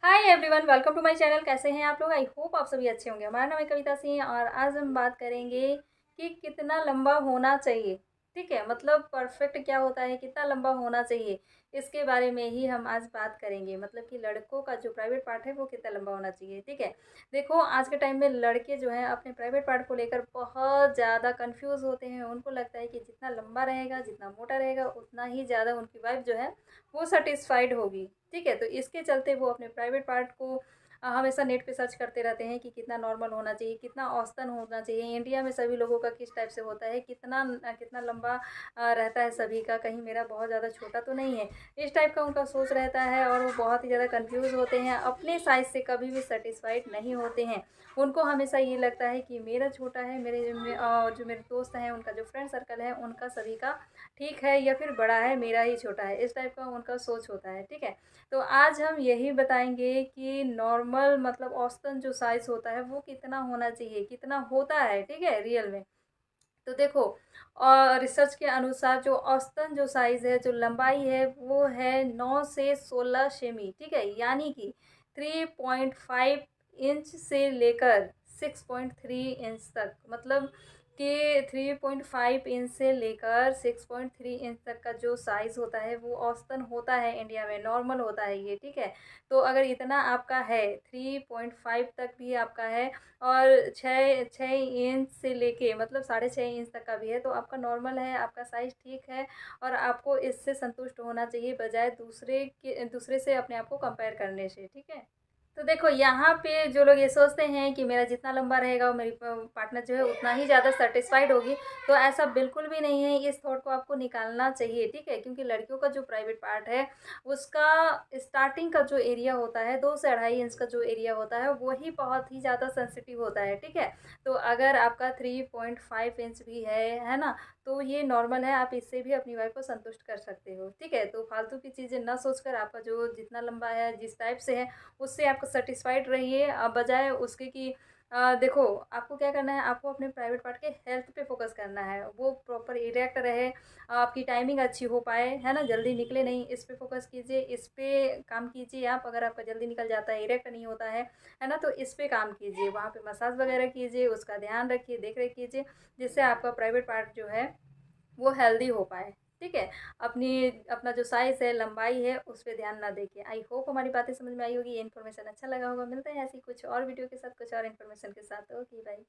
Hi everyone, welcome to my channel. कैसे हैं आप लोग? आई होप आप सभी अच्छे होंगे। हमारा नाम है कविता सिंह और आज हम बात करेंगे कि कितना लंबा होना चाहिए। ठीक है, मतलब परफेक्ट क्या होता है, कितना लंबा होना चाहिए, इसके बारे में ही हम आज बात करेंगे। मतलब कि लड़कों का जो प्राइवेट पार्ट है वो कितना लंबा होना चाहिए। ठीक है, देखो आज के टाइम में लड़के जो हैं अपने प्राइवेट पार्ट को लेकर बहुत ज़्यादा कंफ्यूज होते हैं। उनको लगता है कि जितना लंबा रहेगा, जितना मोटा रहेगा, उतना ही ज़्यादा उनकी वाइफ जो है वो सेटिस्फाइड होगी। ठीक है, तो इसके चलते वो अपने प्राइवेट पार्ट को हमेशा नेट पे सर्च करते रहते हैं कि कितना नॉर्मल होना चाहिए, कितना औसतन होना चाहिए। इंडिया में सभी लोगों का किस टाइप से होता है, कितना लंबा रहता है सभी का, कहीं मेरा बहुत ज़्यादा छोटा तो नहीं है। इस टाइप का उनका सोच रहता है और वो बहुत ही ज़्यादा कंफ्यूज होते हैं, अपने साइज़ से कभी भी सेटिस्फाइड नहीं होते हैं। उनको हमेशा ये लगता है कि मेरा छोटा है, जो मेरे दोस्त हैं, उनका जो फ्रेंड सर्कल है, उनका सभी का ठीक है या फिर बड़ा है, मेरा ही छोटा है। इस टाइप का उनका सोच होता है। ठीक है, तो आज हम यही बताएंगे कि नॉर्मल मतलब औसतन जो साइज़ होता है वो कितना होना चाहिए, कितना होता है। ठीक है, रियल में तो देखो रिसर्च के अनुसार जो औसतन जो साइज़ है, जो लंबाई है, वो है 9 से 16 सेमी। ठीक है, यानी कि 3.5 इंच से लेकर 6.3 इंच तक। मतलब कि 3.5 इंच से लेकर 6.3 इंच तक का जो साइज़ होता है वो औसतन होता है इंडिया में, नॉर्मल होता है ये। ठीक है, तो अगर इतना आपका है, 3.5 तक भी आपका है और 6 इंच से लेके मतलब 6.5 इंच तक का भी है, तो आपका नॉर्मल है, आपका साइज़ ठीक है और आपको इससे संतुष्ट होना चाहिए, बजाय दूसरे से अपने आप को कंपेयर करने से। ठीक है, तो देखो यहाँ पे जो लोग ये सोचते हैं कि मेरा जितना लंबा रहेगा वो मेरी पार्टनर जो है उतना ही ज़्यादा सेटिस्फाइड होगी, तो ऐसा बिल्कुल भी नहीं है। इस थॉट को आपको निकालना चाहिए। ठीक है, क्योंकि लड़कियों का जो प्राइवेट पार्ट है उसका स्टार्टिंग का जो एरिया होता है, 2 से 2.5 इंच का जो एरिया होता है, वही बहुत ही ज़्यादा सेंसिटिव होता है। ठीक है, तो अगर आपका 3.5 इंच भी है ना, तो ये नॉर्मल है। आप इससे भी अपनी वाइफ को संतुष्ट कर सकते हो। ठीक है, तो फालतू की चीज़ें ना सोचकर आपका जो जितना लंबा है, जिस टाइप से है, उससे आपको सेटिस्फाइड रहिए, बजाय उसके कि देखो आपको क्या करना है, आपको अपने प्राइवेट पार्ट के हेल्थ पे फोकस करना है, वो प्रॉपर इरेक्ट रहे, आपकी टाइमिंग अच्छी हो पाए, है ना, जल्दी निकले नहीं, इस पे फोकस कीजिए, इस पे काम कीजिए आप। अगर आपका जल्दी निकल जाता है, इरेक्ट नहीं होता है ना, तो इस पे काम कीजिए, वहाँ पे मसाज वगैरह कीजिए, उसका ध्यान रखिए, देख रेख कीजिए, जिससे आपका प्राइवेट पार्ट जो है वो हेल्दी हो पाए। ठीक है, अपना जो साइज़ है, लंबाई है, उस पे ध्यान ना देके। आई होप हमारी बातें समझ में आई होगी, ये इन्फॉर्मेशन अच्छा लगा होगा। मिलते हैं ऐसी कुछ और वीडियो के साथ, कुछ और इन्फॉर्मेशन के साथ। Okay, bye.